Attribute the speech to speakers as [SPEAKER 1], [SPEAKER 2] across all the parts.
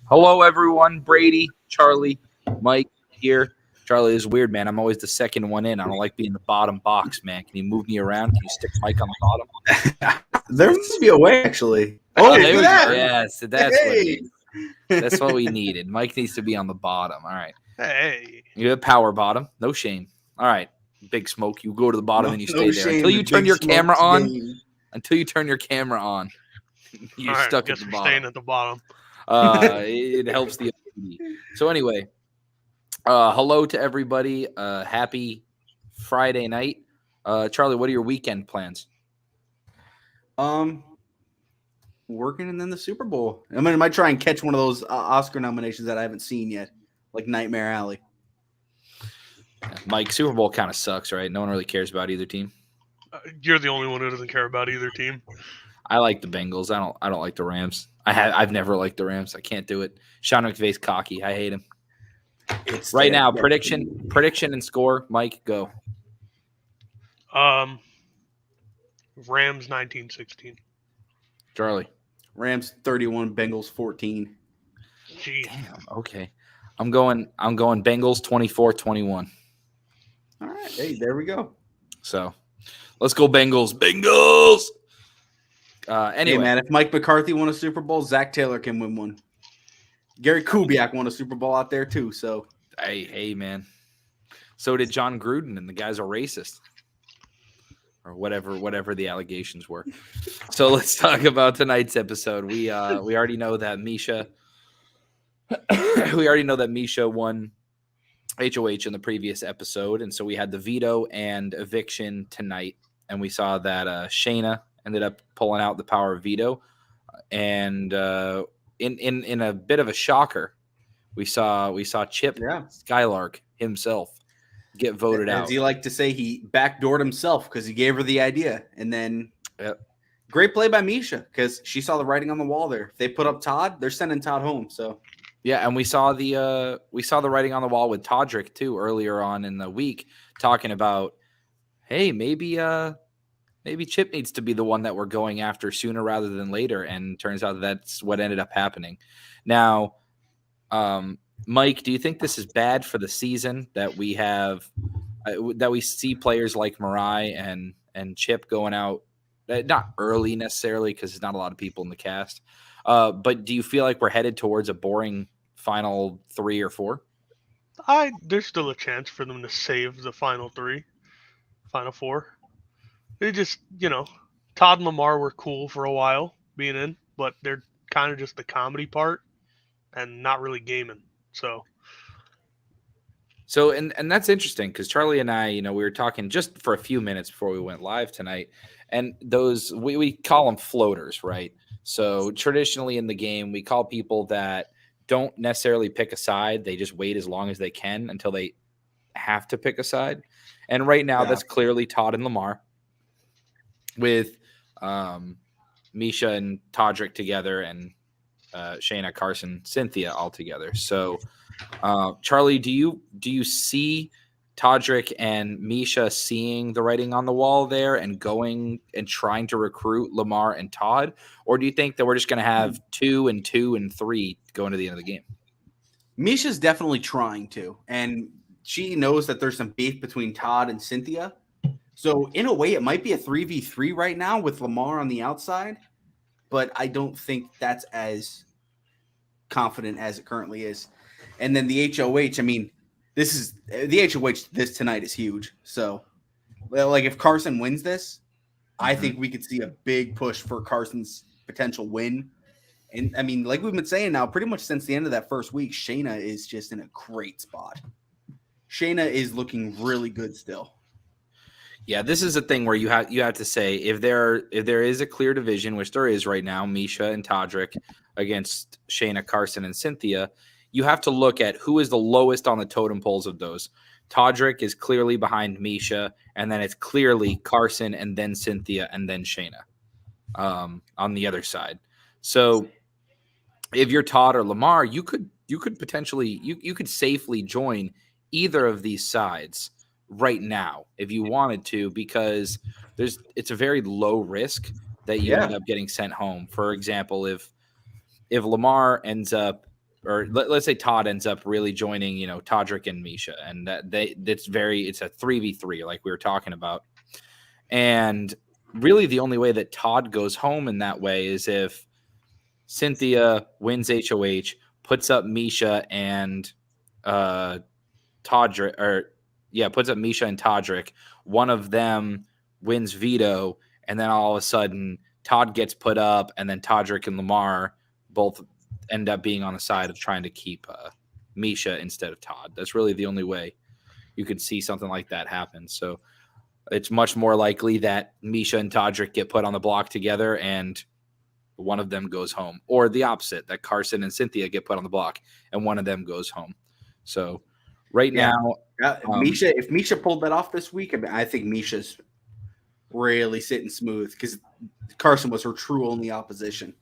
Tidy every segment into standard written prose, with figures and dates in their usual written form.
[SPEAKER 1] Hello, everyone. Brady, Charlie, Mike here. Charlie, this is weird, man. I'm always the second one in. I don't like being the bottom box, man. Can you move me around? Can you stick Mike on the bottom?
[SPEAKER 2] There must be a way, actually.
[SPEAKER 1] Oh,
[SPEAKER 2] Oh,
[SPEAKER 1] there we
[SPEAKER 2] look
[SPEAKER 1] go.
[SPEAKER 2] at that.
[SPEAKER 1] Yes, that's what it
[SPEAKER 2] Hey.
[SPEAKER 1] is. That's what we needed. Mike needs to be on the bottom. All right.
[SPEAKER 3] Hey.
[SPEAKER 1] You have power bottom. No shame. All right. Big Smoke. You go to the bottom and you stay
[SPEAKER 2] No
[SPEAKER 1] there
[SPEAKER 2] shame,
[SPEAKER 1] until you
[SPEAKER 2] the
[SPEAKER 1] turn
[SPEAKER 2] Big
[SPEAKER 1] your camera
[SPEAKER 2] Smokes
[SPEAKER 1] on.
[SPEAKER 2] game.
[SPEAKER 1] Until you turn your camera on. You're
[SPEAKER 3] All right,
[SPEAKER 1] stuck
[SPEAKER 3] guess
[SPEAKER 1] at the
[SPEAKER 3] we're staying
[SPEAKER 1] bottom.
[SPEAKER 3] at the bottom.
[SPEAKER 1] It helps the OCD. So anyway, hello to everybody. Happy Friday night. Charlie, what are your weekend plans?
[SPEAKER 2] Working and then the Super Bowl. I might try and catch one of those Oscar nominations that I haven't seen yet, like Nightmare Alley.
[SPEAKER 1] Mike, Super Bowl kind of sucks, right? No one really cares about either team.
[SPEAKER 3] You're the only one who doesn't care about either team.
[SPEAKER 1] I like the Bengals. I don't like the Rams. I've never liked the Rams. I can't do it. Sean McVay's cocky. I hate him. Right now, prediction and score. Mike, go.
[SPEAKER 3] Rams 19-16.
[SPEAKER 1] Charlie.
[SPEAKER 2] Rams 31, Bengals 14.
[SPEAKER 3] Jeez.
[SPEAKER 1] Damn. Okay. I'm going Bengals 24-21.
[SPEAKER 2] All right. Hey, there we go.
[SPEAKER 1] So, let's go Bengals. Bengals. Anyway,
[SPEAKER 2] Hey, man, if Mike McCarthy won a Super Bowl, Zach Taylor can win one. Gary Kubiak won a Super Bowl out there, too. So,
[SPEAKER 1] hey, man. So did John Gruden, and the guy's a racist. Or whatever the allegations were. So let's talk about tonight's episode. We already know that Misha won HOH in the previous episode, and so we had the veto and eviction tonight, and we saw that Shayna ended up pulling out the power of veto, and in a bit of a shocker, we saw Chip Skylark himself get voted out.
[SPEAKER 2] As he liked to say, he backdoored himself because he gave her the idea. And then great play by Misha because she saw the writing on the wall there. If they put up Todd, they're sending Todd home. So
[SPEAKER 1] yeah, and we saw the writing on the wall with Todrick too earlier on in the week, talking about, hey, maybe Chip needs to be the one that we're going after sooner rather than later. And turns out that's what ended up happening. Now, Mike, do you think this is bad for the season that we have that we see players like Mariah and Chip going out, not early necessarily because there's not a lot of people in the cast, but do you feel like we're headed towards a boring final 3 or 4?
[SPEAKER 3] There's still a chance for them to save the final 4. They just, Todd and Lamar were cool for a while being in, but they're kind of just the comedy part and not really gaming.
[SPEAKER 1] So and that's interesting because Charlie and I, we were talking just for a few minutes before we went live tonight, and those we call them floaters, right? So traditionally in the game, we call people that don't necessarily pick a side; they just wait as long as they can until they have to pick a side. And right now, that's clearly Todd and Lamar with Misha and Todrick together and Shayna, Carson, Cynthia all together. So, Charlie, do you see Todrick and Misha seeing the writing on the wall there and going and trying to recruit Lamar and Todd, or do you think that we're just going to have 2 and 2 and 3 going to the end of the game?
[SPEAKER 2] Misha's definitely trying to, and she knows that there's some beef between Todd and Cynthia. So in a way, it might be a 3v3 right now with Lamar on the outside, but I don't think that's as confident as it currently is. And then the HOH, I mean, the HOH this tonight is huge. So, like, if Carson wins this, I think we could see a big push for Carson's potential win. And, I mean, like we've been saying now, pretty much since the end of that first week, Shayna is just in a great spot. Shayna is looking really good still.
[SPEAKER 1] Yeah, this is a thing where you have to say if there is a clear division, which there is right now, Misha and Todrick against Shayna, Carson, and Cynthia, you have to look at who is the lowest on the totem poles of those. Todrick is clearly behind Misha, and then it's clearly Carson, and then Cynthia, and then Shayna on the other side. So if you're Todd or Lamar, you could potentially you could safely join either of these sides right now if you wanted to, because it's a very low risk that you end up getting sent home. For example, if Lamar ends up or let's say Todd ends up really joining, Todrick and Misha, and it's a 3v3 like we were talking about. And really the only way that Todd goes home in that way is if Cynthia wins HOH, puts up Misha and Todrick, puts up Misha and Todrick. One of them wins veto, and then all of a sudden Todd gets put up, and then Todrick and Lamar both end up being on the side of trying to keep Misha instead of Todd. That's really the only way you could see something like that happen. So it's much more likely that Misha and Todrick get put on the block together and one of them goes home, or the opposite, that Carson and Cynthia get put on the block and one of them goes home. So now,
[SPEAKER 2] if Misha pulled that off this week, I think Misha's really sitting smooth because Carson was her true only opposition.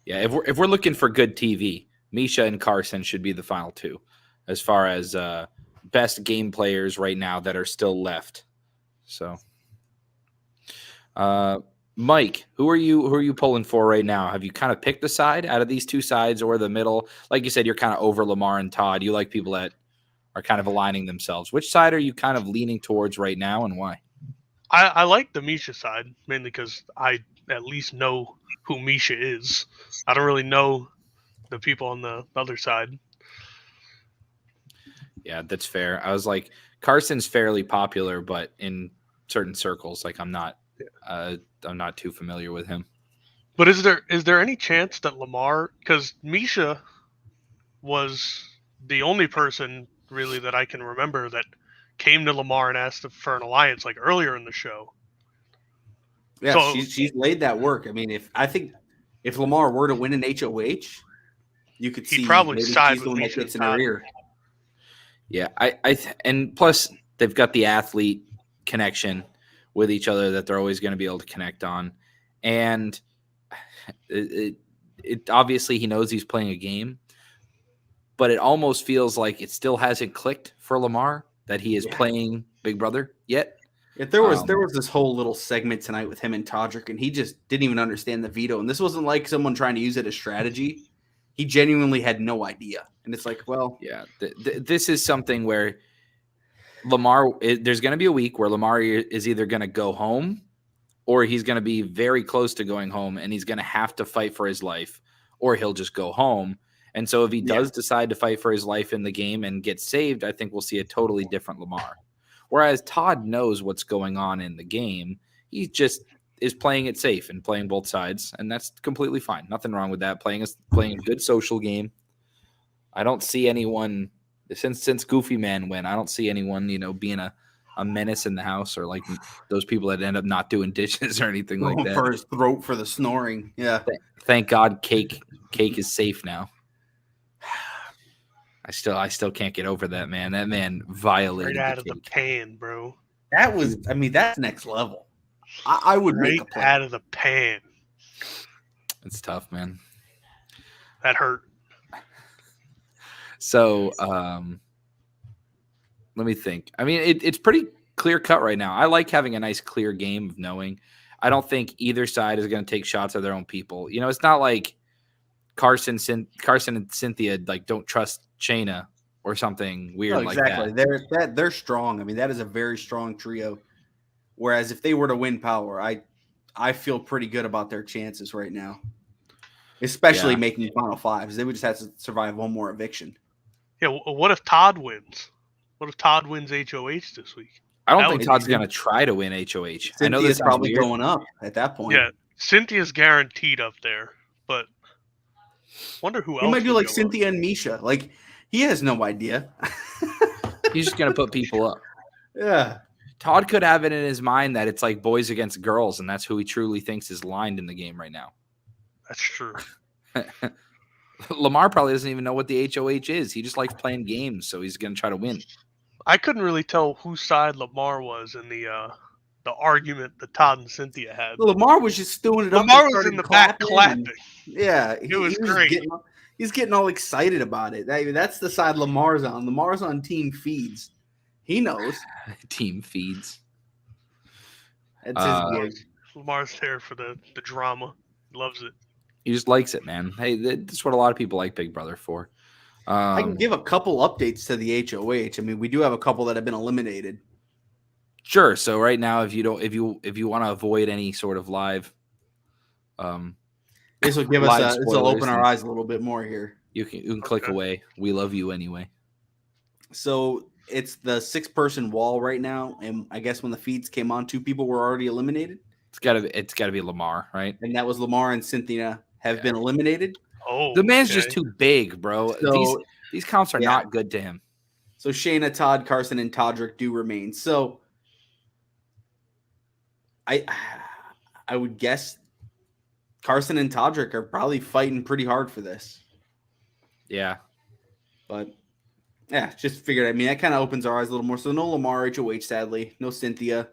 [SPEAKER 1] Yeah, if we're looking for good TV, Misha and Carson should be the final two as far as best game players right now that are still left. So, Mike, who are you pulling for right now? Have you kind of picked a side out of these two sides or the middle? Like you said, you're kind of over Lamar and Todd. You like people that are kind of aligning themselves. Which side are you kind of leaning towards right now, and why?
[SPEAKER 3] I like the Misha side mainly because I at least know who Misha is. I don't really know the people on the other side.
[SPEAKER 1] Yeah, that's fair. I was like, Carson's fairly popular, but in certain circles, like I'm not too familiar with him.
[SPEAKER 3] But is there any chance that Lamar, because Misha was the only person really that I can remember that came to Lamar and asked for an alliance like earlier in the show.
[SPEAKER 2] Yeah, so, she's laid that work. I mean, if Lamar were to win an HOH, you could see
[SPEAKER 3] probably
[SPEAKER 2] maybe
[SPEAKER 3] side
[SPEAKER 2] she's the one that gets in her ear.
[SPEAKER 1] Yeah, and plus they've got the athlete connection with each other that they're always going to be able to connect on, and it obviously he knows he's playing a game, but it almost feels like it still hasn't clicked for Lamar that he is playing Big Brother yet.
[SPEAKER 2] If there was this whole little segment tonight with him and Todrick, and he just didn't even understand the veto, and this wasn't like someone trying to use it as strategy. He genuinely had no idea, and it's like, well,
[SPEAKER 1] yeah, this is something where Lamar. There's going to be a week where Lamar is either going to go home, or he's going to be very close to going home, and he's going to have to fight for his life, or he'll just go home. And so if he does decide to fight for his life in the game and get saved, I think we'll see a totally different Lamar. Whereas Todd knows what's going on in the game. He just is playing it safe and playing both sides, and that's completely fine. Nothing wrong with that. Playing a good social game. I don't see anyone since Goofy Man went. I don't see anyone, being a menace in the house or like those people that end up not doing dishes or anything like that.
[SPEAKER 2] For his throat for the snoring. Yeah.
[SPEAKER 1] Thank God, Cake is safe now. I still can't get over that man. That man violated
[SPEAKER 3] right out of
[SPEAKER 1] Cake.
[SPEAKER 3] the pan, bro.
[SPEAKER 2] That's next level. I would make a play.
[SPEAKER 3] Out of the pan.
[SPEAKER 1] It's tough, man.
[SPEAKER 3] That hurt.
[SPEAKER 1] So, let me think. I mean, it's pretty clear cut right now. I like having a nice clear game of knowing. I don't think either side is going to take shots at their own people. It's not like Carson and Cynthia like don't trust Shayna or something weird like that.
[SPEAKER 2] Exactly. They're strong. I mean, that is a very strong trio. Whereas if they were to win Power, I feel pretty good about their chances right now. Especially making Final Fives. They would just have to survive one more eviction.
[SPEAKER 3] Yeah, what if Todd wins? What if Todd wins HOH this week?
[SPEAKER 1] I don't think Todd's going to try to win HOH.
[SPEAKER 2] Cynthia's
[SPEAKER 1] I know this
[SPEAKER 2] probably
[SPEAKER 1] weird.
[SPEAKER 2] going up at that point.
[SPEAKER 3] Yeah, Cynthia's guaranteed up there, but wonder who else.
[SPEAKER 2] He might do like Cynthia and Misha. Like, he has no idea.
[SPEAKER 1] He's just going to put people up.
[SPEAKER 2] Yeah.
[SPEAKER 1] Todd could have it in his mind that it's like boys against girls, and that's who he truly thinks is lined in the game right now.
[SPEAKER 3] That's true.
[SPEAKER 1] Lamar probably doesn't even know what the HOH is. He just likes playing games, so he's going to try to win.
[SPEAKER 3] I couldn't really tell whose side Lamar was in the argument that Todd and Cynthia had.
[SPEAKER 2] Lamar was just doing it up.
[SPEAKER 3] Lamar was in the back clapping.
[SPEAKER 2] Yeah,
[SPEAKER 3] it was great.
[SPEAKER 2] He's getting all excited about it. That's the side Lamar's on. Lamar's on team feeds. He knows.
[SPEAKER 1] Team feeds.
[SPEAKER 2] That's his gig.
[SPEAKER 3] Lamar's there for the drama. He loves it.
[SPEAKER 1] He just likes it, man. Hey, that's what a lot of people like Big Brother for.
[SPEAKER 2] I can give a couple updates to the HOH. I mean, we do have a couple that have been eliminated.
[SPEAKER 1] Sure. So right now, if you want to avoid any sort of live,
[SPEAKER 2] this will give
[SPEAKER 1] live
[SPEAKER 2] us this will
[SPEAKER 1] spoilers,
[SPEAKER 2] open our
[SPEAKER 1] then
[SPEAKER 2] eyes a little bit more here.
[SPEAKER 1] you can click away. We love you anyway.
[SPEAKER 2] So it's the 6-person wall right now, and I guess when the feeds came on, 2 people were already eliminated.
[SPEAKER 1] It's gotta be Lamar, right?
[SPEAKER 2] And that was Lamar and Cynthia have been eliminated.
[SPEAKER 3] Oh,
[SPEAKER 1] The man's just too big, bro.
[SPEAKER 2] So
[SPEAKER 1] these comps are not good to him.
[SPEAKER 2] So Shayna, Todd, Carson, and Todrick do remain. So I would guess Carson and Todrick are probably fighting pretty hard for this.
[SPEAKER 1] Yeah.
[SPEAKER 2] But yeah, just figured. I mean, that kind of opens our eyes a little more. So no Lamar HOH, sadly. No Cynthia.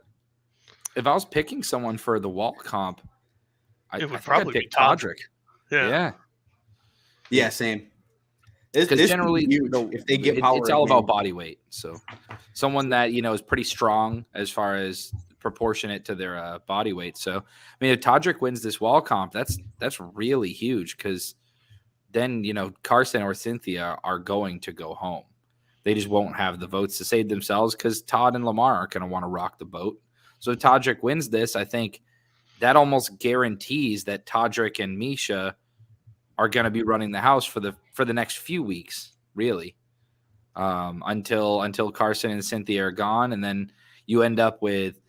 [SPEAKER 1] If I was picking someone for the wall comp,
[SPEAKER 3] It would
[SPEAKER 1] I'd
[SPEAKER 3] probably
[SPEAKER 1] pick
[SPEAKER 3] be Todrick.
[SPEAKER 1] Yeah.
[SPEAKER 2] Yeah, same.
[SPEAKER 1] Because generally,
[SPEAKER 2] if they get power,
[SPEAKER 1] it's all about body weight. So someone that, is pretty strong as far as proportionate to their body weight. So, I mean, if Todrick wins this wall comp, that's really huge because then, Carson or Cynthia are going to go home. They just won't have the votes to save themselves because Todd and Lamar aren't going to want to rock the boat. So if Todrick wins this, I think that almost guarantees that Todrick and Misha are going to be running the house for the next few weeks, really, until Carson and Cynthia are gone, and then you end up with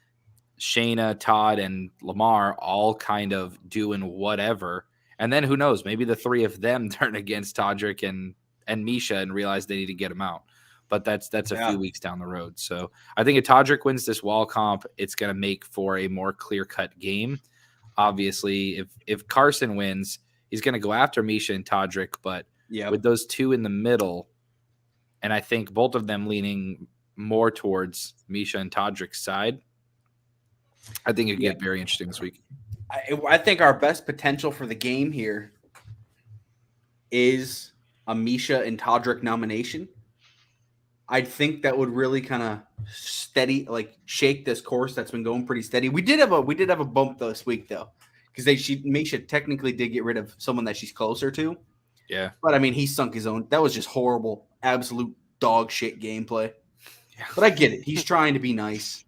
[SPEAKER 1] Shayna, Todd, and Lamar all kind of doing whatever, and then who knows? Maybe the 3 of them turn against Todrick and Misha and realize they need to get him out. But that's a few weeks down the road. So I think if Todrick wins this wall comp, it's going to make for a more clear-cut game. Obviously, if Carson wins, he's going to go after Misha and Todrick, but with those 2 in the middle, and I think both of them leaning more towards Misha and Todrick's side, I think it'd get very interesting this week.
[SPEAKER 2] I think our best potential for the game here is a Misha and Todrick nomination. I think that would really kind of shake this course that's been going pretty steady. We did have a bump this week though, because Misha technically did get rid of someone that she's closer to.
[SPEAKER 1] Yeah,
[SPEAKER 2] but I mean, he sunk his own. That was just horrible, absolute dog shit gameplay. Yeah. But I get it. He's trying to be nice.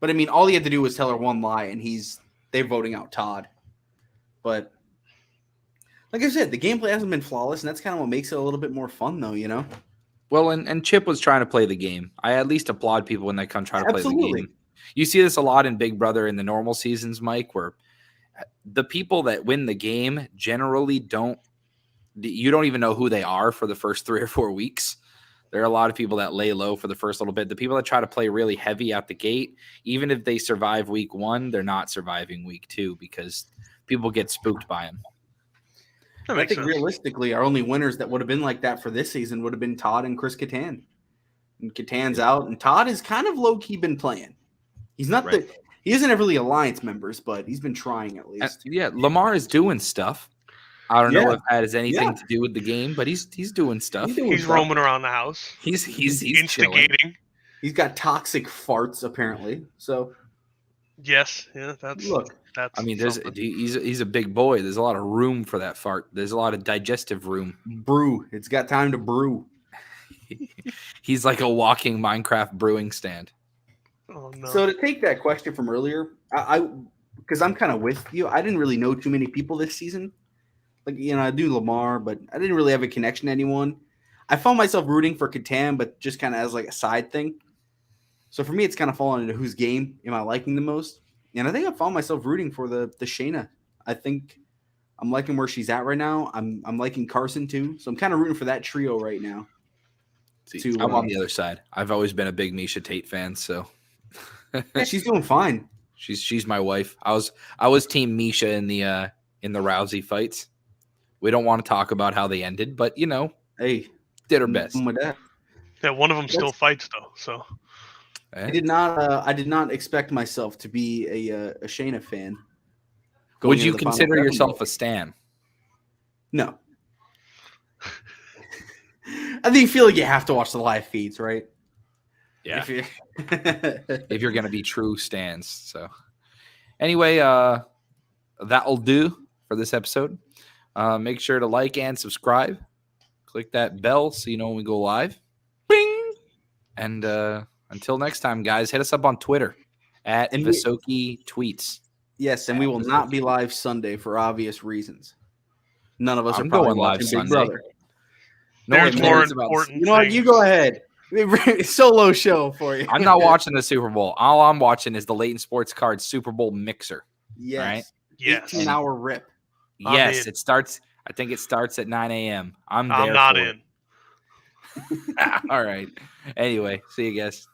[SPEAKER 2] But I mean, all he had to do was tell her one lie, and they're voting out Todd. But like I said, the gameplay hasn't been flawless, and that's kind of what makes it a little bit more fun, though.
[SPEAKER 1] Well, and Chip was trying to play the game. I at least applaud people when they come try to play the game. You see this a lot in Big Brother in the normal seasons, Mike, where the people that win the game generally you don't even know who they are for the first 3 or 4 weeks. There are a lot of people that lay low for the first little bit. The people that try to play really heavy out the gate, even if they survive week 1, they're not surviving week 2 because people get spooked by them.
[SPEAKER 2] I think realistically, our only winners that would have been like that for this season would have been Todd and Chris Kattan. And Kattan's out, and Todd has kind of low-key been playing. He's not he isn't really alliance members, but he's been trying at least.
[SPEAKER 1] Lamar is doing stuff. I don't know if that has anything to do with the game, but he's doing stuff.
[SPEAKER 3] He's roaming around the house.
[SPEAKER 1] He's
[SPEAKER 3] instigating.
[SPEAKER 1] Chilling.
[SPEAKER 2] He's got toxic farts apparently. So
[SPEAKER 3] yes, that's
[SPEAKER 1] I mean, he's a big boy. There's a lot of room for that fart. There's a lot of digestive room.
[SPEAKER 2] Brew. It's got time to brew.
[SPEAKER 1] He's like a walking Minecraft brewing stand.
[SPEAKER 3] Oh no.
[SPEAKER 2] So to take that question from earlier, because I'm kind of with you, I didn't really know too many people this season. Like, I do Lamar, but I didn't really have a connection to anyone. I found myself rooting for Kattan, but just kind of as like a side thing. So for me, it's kind of falling into whose game am I liking the most. And I think I found myself rooting for the Shayna. I think I'm liking where she's at right now. I'm liking Carson too. So I'm kind of rooting for that trio right now.
[SPEAKER 1] I'm on the other side. I've always been a big Misha Tate fan, so
[SPEAKER 2] yeah, she's doing fine.
[SPEAKER 1] She's my wife. I was team Misha in the Rousey fights. We don't want to talk about how they ended, but
[SPEAKER 2] hey,
[SPEAKER 1] did her best.
[SPEAKER 3] Yeah, one of them still fights though. So
[SPEAKER 2] I did not expect myself to be a Shayna fan.
[SPEAKER 1] Would you consider yourself a stan?
[SPEAKER 2] No. I think you feel like you have to watch the live feeds, right?
[SPEAKER 1] Yeah. If you're going to be true stans. So anyway, that'll do for this episode. Make sure to like and subscribe. Click that bell so you know when we go live. Bing! And until next time, guys, hit us up on Twitter at Visokii Tweets.
[SPEAKER 2] Yes, and we will not be live Sunday for obvious reasons. None of us
[SPEAKER 1] I'm
[SPEAKER 2] are probably
[SPEAKER 1] going live
[SPEAKER 2] watching
[SPEAKER 1] Sunday.
[SPEAKER 2] Big Brother.
[SPEAKER 1] No one
[SPEAKER 3] There's more
[SPEAKER 1] cares about.
[SPEAKER 3] important
[SPEAKER 2] You know what? You go ahead. Solo show for you.
[SPEAKER 1] I'm not watching the Super Bowl. All I'm watching is the Leighton Sports Cards Super Bowl mixer.
[SPEAKER 2] Yes.
[SPEAKER 1] Right?
[SPEAKER 3] Yes.
[SPEAKER 2] 18-hour rip.
[SPEAKER 1] Yes, it starts. I think it starts at 9 a.m. I'm there.
[SPEAKER 3] I'm not
[SPEAKER 1] for
[SPEAKER 3] in.
[SPEAKER 1] it. All right. Anyway, see you guys.